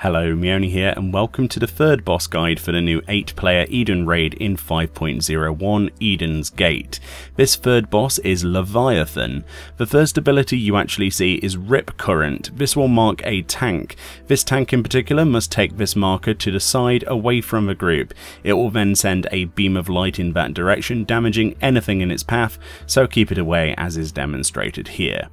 Hello, Meoni here, and welcome to the third boss guide for the new 8-player Eden raid in 5.01, Eden's Gate. This third boss is Leviathan. The first ability you actually see is Rip Current. This will mark a tank. This tank in particular must take this marker to the side away from the group. It will then send a beam of light in that direction, damaging anything in its path, so keep it away as is demonstrated here.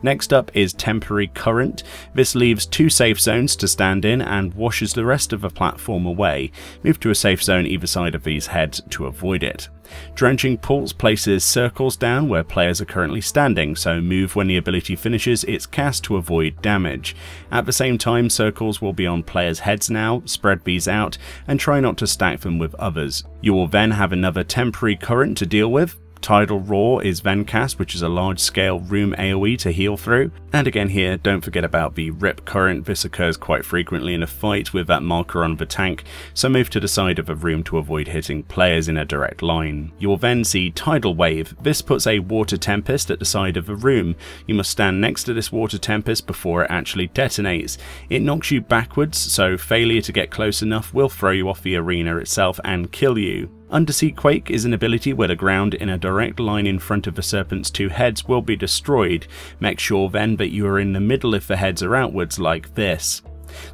Next up is Temporary Current. This leaves 2 safe zones to stand in and washes the rest of the platform away. Move to a safe zone either side of these heads to avoid it. Drenching Pulse places circles down where players are currently standing, so move when the ability finishes its cast to avoid damage. At the same time, circles will be on players' heads now, spread these out and try not to stack them with others. You will then have another Temporary Current to deal with. Tidal Roar is then cast, which is a large scale room AoE to heal through. And again here, don't forget about the Rip Current. This occurs quite frequently in a fight with that marker on the tank, so move to the side of a room to avoid hitting players in a direct line. You will then see Tidal Wave. This puts a water tempest at the side of the room. You must stand next to this water tempest before it actually detonates. It knocks you backwards, so failure to get close enough will throw you off the arena itself and kill you. Undersea Quake is an ability where the ground in a direct line in front of the serpent's 2 heads will be destroyed. Make sure then that you are in the middle if the heads are outwards like this.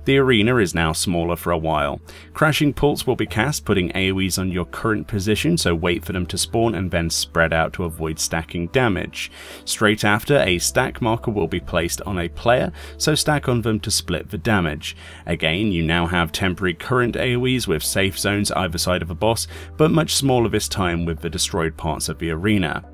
The arena is now smaller for a while. Crashing Pulse will be cast, putting AoEs on your current position, so wait for them to spawn and then spread out to avoid stacking damage. Straight after, a stack marker will be placed on a player, so stack on them to split the damage. Again, you now have Temporary Current AoEs with safe zones either side of a boss, but much smaller this time with the destroyed parts of the arena.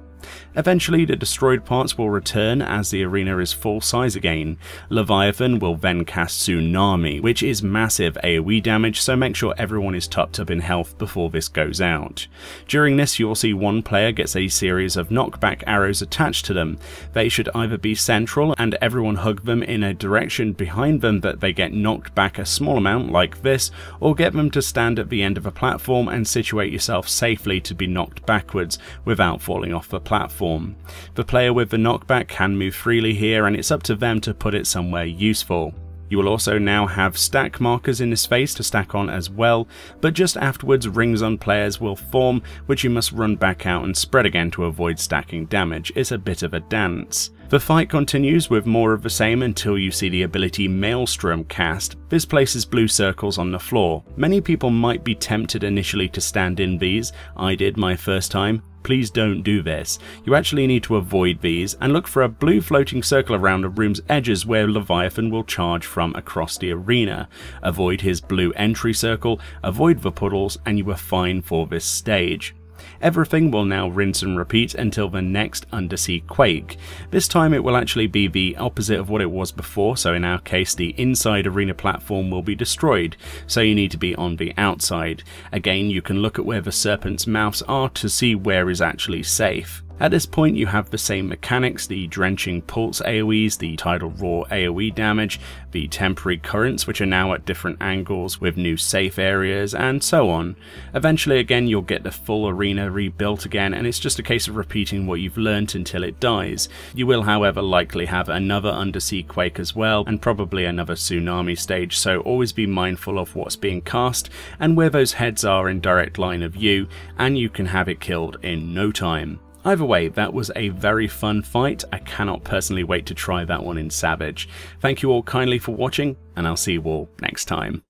Eventually the destroyed parts will return as the arena is full size again. Leviathan will then cast Tsunami, which is massive AoE damage, so make sure everyone is topped up in health before this goes out. During this you will see one player gets a series of knockback arrows attached to them. They should either be central and everyone hug them in a direction behind them that they get knocked back a small amount like this, or get them to stand at the end of a platform and situate yourself safely to be knocked backwards without falling off the platform. The player with the knockback can move freely here, and it's up to them to put it somewhere useful. You will also now have stack markers in this phase to stack on as well, but just afterwards rings on players will form, which you must run back out and spread again to avoid stacking damage. It's a bit of a dance. The fight continues with more of the same until you see the ability Maelstrom cast. This places blue circles on the floor. Many people might be tempted initially to stand in these. I did my first time. Please don't do this. You actually need to avoid these and look for a blue floating circle around the room's edges where Leviathan will charge from across the arena. Avoid his blue entry circle, avoid the puddles, and you are fine for this stage. Everything will now rinse and repeat until the next Undersea Quake. This time it will actually be the opposite of what it was before, so in our case the inside arena platform will be destroyed, so you need to be on the outside. Again, you can look at where the serpent's mouths are to see where is actually safe. At this point you have the same mechanics, the Drenching Pulse AoEs, the Tidal Roar AoE damage, the Temporary Currents which are now at different angles with new safe areas, and so on. Eventually again you'll get the full arena rebuilt again, and it's just a case of repeating what you've learnt until it dies. You will however likely have another Undersea Quake as well, and probably another Tsunami stage, so always be mindful of what's being cast and where those heads are in direct line of view, and you can have it killed in no time. Either way, that was a very fun fight. I cannot personally wait to try that one in Savage. Thank you all kindly for watching, and I'll see you all next time.